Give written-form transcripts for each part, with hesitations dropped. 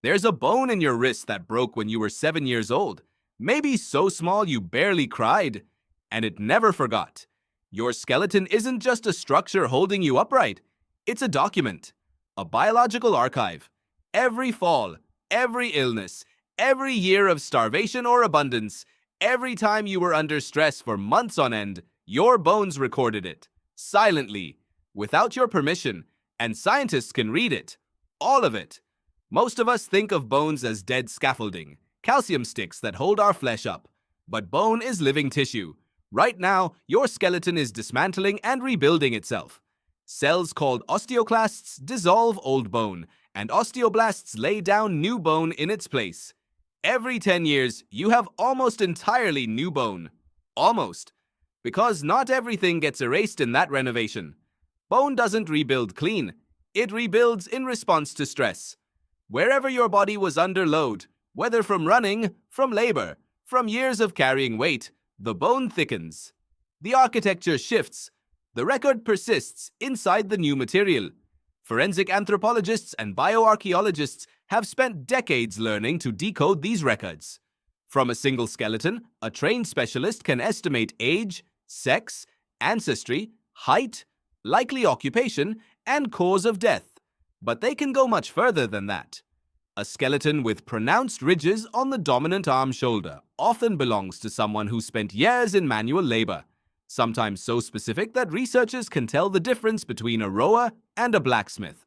There's a bone in your wrist that broke when you were 7 years old, maybe so small you barely cried, and it never forgot. Your skeleton isn't just a structure holding you upright, it's a document, a biological archive. Every fall, every illness, every year of starvation or abundance, every time you were under stress for months on end, your bones recorded it, silently, without your permission, and scientists can read it, all of it. Most of us think of bones as dead scaffolding, calcium sticks that hold our flesh up. But bone is living tissue. Right now, your skeleton is dismantling and rebuilding itself. Cells called osteoclasts dissolve old bone, and osteoblasts lay down new bone in its place. Every 10 years, you have almost entirely new bone. Almost. Because not everything gets erased in that renovation. Bone doesn't rebuild clean. It rebuilds in response to stress. Wherever your body was under load, whether from running, from labor, from years of carrying weight, the bone thickens. The architecture shifts. The record persists inside the new material. Forensic anthropologists and bioarchaeologists have spent decades learning to decode these records. From a single skeleton, a trained specialist can estimate age, sex, ancestry, height, likely occupation, and cause of death. But they can go much further than that. A skeleton with pronounced ridges on the dominant arm shoulder often belongs to someone who spent years in manual labor, sometimes so specific that researchers can tell the difference between a rower and a blacksmith.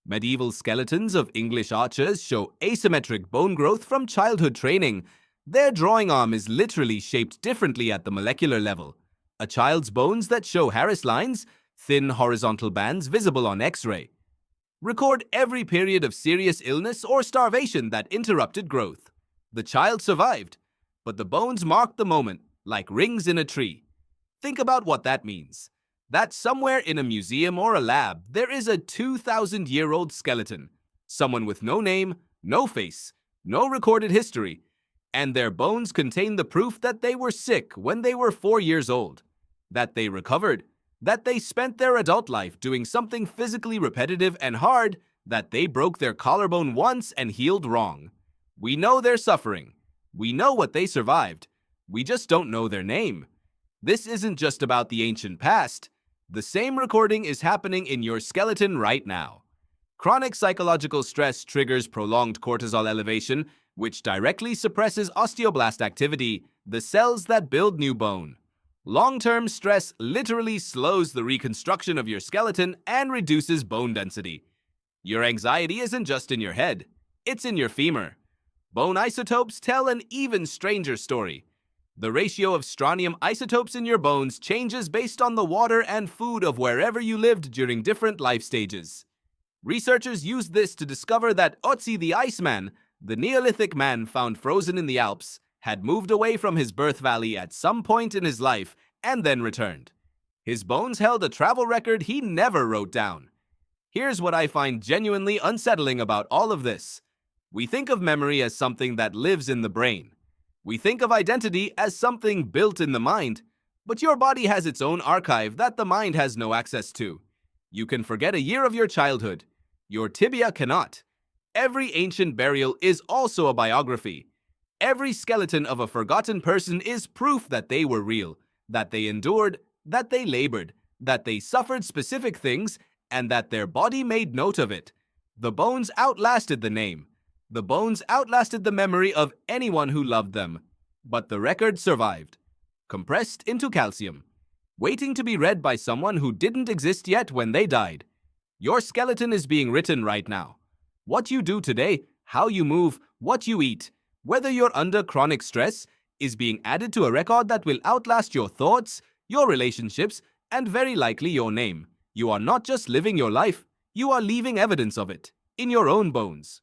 Medieval skeletons of English archers show asymmetric bone growth from childhood training. Their drawing arm is literally shaped differently at the molecular level. A child's bones that show Harris lines, thin horizontal bands visible on X-ray. Record every period of serious illness or starvation that interrupted growth. The child survived, but the bones marked the moment, like rings in a tree. Think about what that means. That somewhere in a museum or a lab, there is a 2,000-year-old skeleton, someone with no name, no face, no recorded history, and their bones contain the proof that they were sick when they were 4 years old, that they recovered, that they spent their adult life doing something physically repetitive and hard, that they broke their collarbone once and healed wrong. We know they're suffering. We know what they survived. We just don't know their name. This isn't just about the ancient past. The same recording is happening in your skeleton right now. Chronic psychological stress triggers prolonged cortisol elevation, which directly suppresses osteoblast activity, the cells that build new bone. Long-term stress literally slows the reconstruction of your skeleton and reduces bone density. Your anxiety isn't just in your head, it's in your femur. Bone isotopes tell an even stranger story. The ratio of strontium isotopes in your bones changes based on the water and food of wherever you lived during different life stages. Researchers used this to discover that Ötzi the Iceman, the Neolithic man found frozen in the Alps, had moved away from his birth valley at some point in his life and then returned. His bones held a travel record he never wrote down. Here's what I find genuinely unsettling about all of this. We think of memory as something that lives in the brain. We think of identity as something built in the mind, but your body has its own archive that the mind has no access to. You can forget a year of your childhood. Your tibia cannot. Every ancient burial is also a biography. Every skeleton of a forgotten person is proof that they were real, that they endured, that they labored, that they suffered specific things, and that their body made note of it. The bones outlasted the name. The bones outlasted the memory of anyone who loved them. But the record survived, compressed into calcium, waiting to be read by someone who didn't exist yet when they died. Your skeleton is being written right now. What you do today, how you move, what you eat, whether you're under chronic stress, is being added to a record that will outlast your thoughts, your relationships, and very likely your name. You are not just living your life, you are leaving evidence of it, in your own bones.